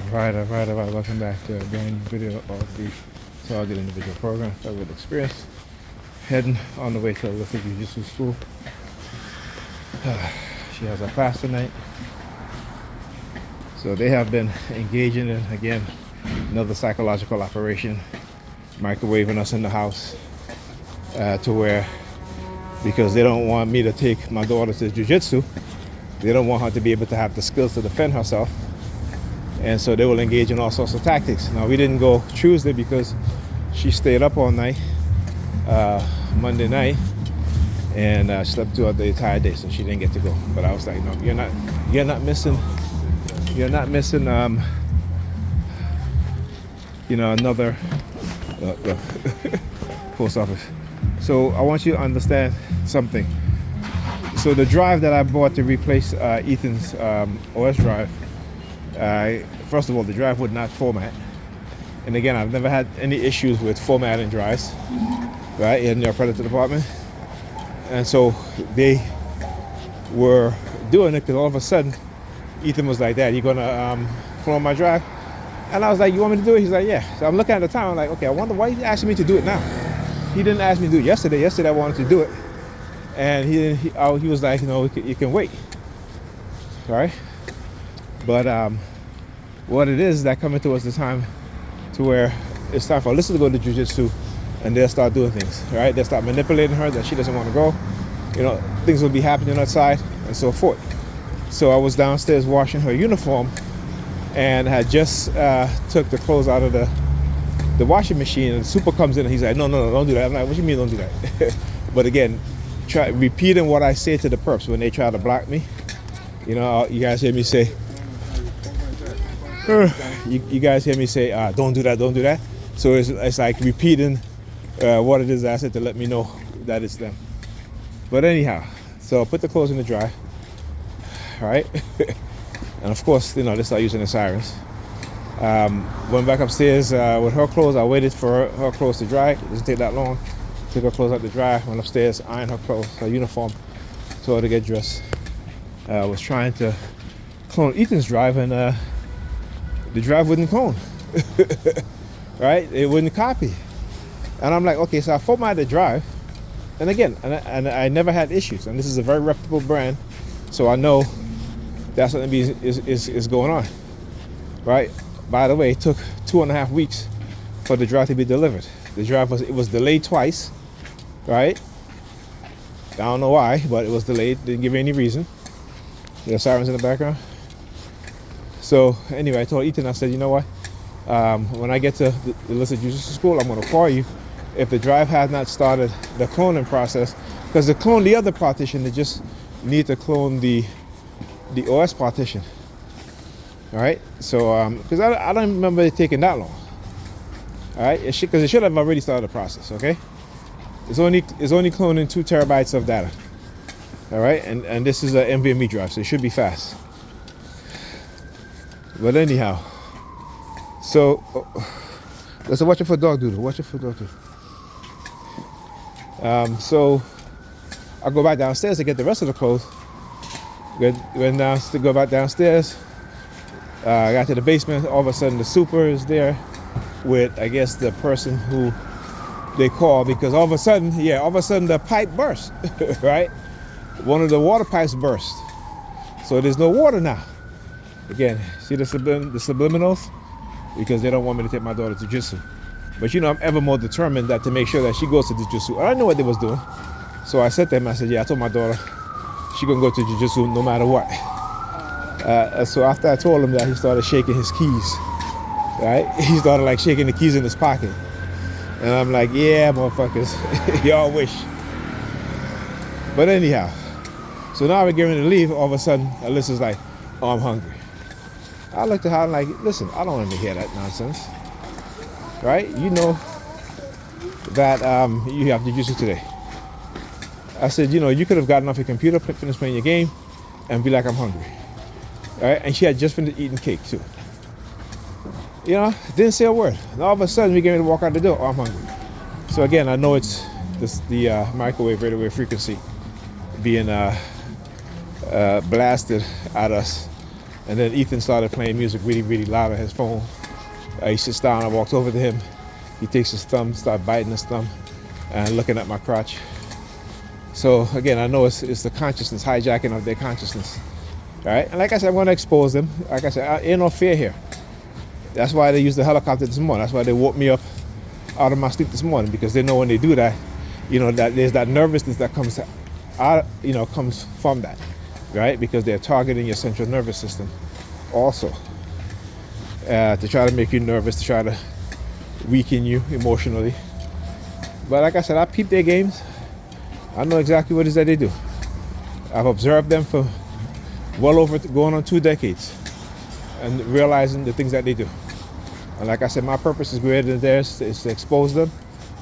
Alright. Welcome back to a brand new video of the Target Individual Program Filled with Experience. Heading on the way to Olympic Jiu-Jitsu School. She has a class tonight. So they have been engaging in, again, another psychological operation, microwaving us in the house to where, because they don't want me to take my daughter to jiu-jitsu, they don't want her to be able to have the skills to defend herself. And so they will engage in all sorts of tactics. Now, we didn't go Tuesday because she stayed up all night, Monday night, and slept throughout the entire day, so she didn't get to go. But I was like, no, you're not missing, another post office. So I want you to understand something. So the drive that I bought to replace Ethan's OS drive, first of all, the drive would not format. And again, I've never had any issues with formatting drives, right, in your Predator department. And so they were doing it because all of a sudden, Ethan was like, Dad, you gonna clone my drive? And I was like, you want me to do it? He's like, yeah. So I'm looking at the time, I'm like, okay, I wonder why he's asking me to do it now. He didn't ask me to do it yesterday. Yesterday I wanted to do it. And he was like, you can wait, right? But what it is that coming towards the time to where it's time for Alyssa to go to jiu-jitsu, and they'll start doing things, right? They'll start manipulating her that she doesn't want to go. Things will be happening outside and so forth. So I was downstairs washing her uniform and had just took the clothes out of the washing machine, and the super comes in and he's like, no, don't do that. I'm like, what do you mean don't do that? But again, try repeating what I say to the perps when they try to block me. You guys hear me say, you guys hear me say, don't do that. So it's like repeating what it is that I said to let me know that it's them. But anyhow, so I put the clothes in the dry, right? And of course, they start using the sirens. Went back upstairs with her clothes. I waited for her clothes to dry. It doesn't take that long. Took her clothes out to dry. Went upstairs, ironed her clothes, her uniform, told her to get dressed. Was trying to clone Ethan's drive, and the drive wouldn't clone. Right? It wouldn't copy. And I'm like, okay, so I formatted the drive. And again, and I never had issues. And this is a very reputable brand, so I know that's what is going on, right? By the way, it took 2.5 weeks for the drive to be delivered. The drive was delayed twice, right? I don't know why, but it was delayed. Didn't give me any reason. There are sirens in the background. So anyway, I told Ethan, I said, you know what? When I get to the Illicit Jiu-Jitsu School, I'm going to call you if the drive has not started the cloning process, because to clone the other partition, they just need to clone the OS partition. All right, so because I don't remember it taking that long. All right, because it should have already started the process. Okay, it's only cloning 2 terabytes of data. All right, and this is an NVMe drive, so it should be fast. But anyhow, so let's watch it for dog doodle. Watch it for dog doodle. So I go back downstairs to get the rest of the clothes. Went down to go back downstairs. I got to the basement. All of a sudden, the super is there with, I guess, the person who they call, because all of a sudden the pipe burst. Right? One of the water pipes burst. So there's no water now. Again, see the subliminals? Because they don't want me to take my daughter to jiu-jitsu. But I'm ever more determined that to make sure that she goes to the jiu-jitsu. I know what they was doing. So I said to him, I said, yeah, I told my daughter she gonna go to jiu-jitsu no matter what. So after I told him that, he started shaking his keys. Right? He started shaking the keys in his pocket. And I'm like, yeah, motherfuckers, y'all wish. But anyhow, so now we're getting ready to leave. All of a sudden, Alyssa's like, oh, I'm hungry. I looked at her and like, listen, I don't want to hear that nonsense. Right? You know that you have to use it today. I said, you could have gotten off your computer, finished playing your game, and be like, I'm hungry. All right? And she had just finished eating cake too. Didn't say a word. And all of a sudden, we get ready to walk out the door. Oh, I'm hungry. So again, I know it's the microwave radiowave frequency being blasted at us And then Ethan started playing music really, really loud on his phone. He sits down, I walked over to him. He takes his thumb, start biting his thumb, and looking at my crotch. So again, I know it's the consciousness, hijacking of their consciousness. All right, and like I said, I'm going to expose them. Like I said, ain't no fear here. That's why they used the helicopter this morning. That's why they woke me up out of my sleep this morning, because they know when they do that, you know, that there's that nervousness that comes out, you know, comes from that, right? Because they're targeting your central nervous system also, to try to make you nervous, to try to weaken you emotionally. But like I said, I peep their games. I know exactly what it is that they do. I've observed them for well over going on 2 decades and realizing the things that they do. And like I said, my purpose is greater than theirs, is to expose them,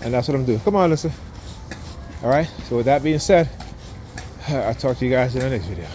and that's what I'm doing. Come on, listen. All right, so with that being said, I'll talk to you guys in the next video.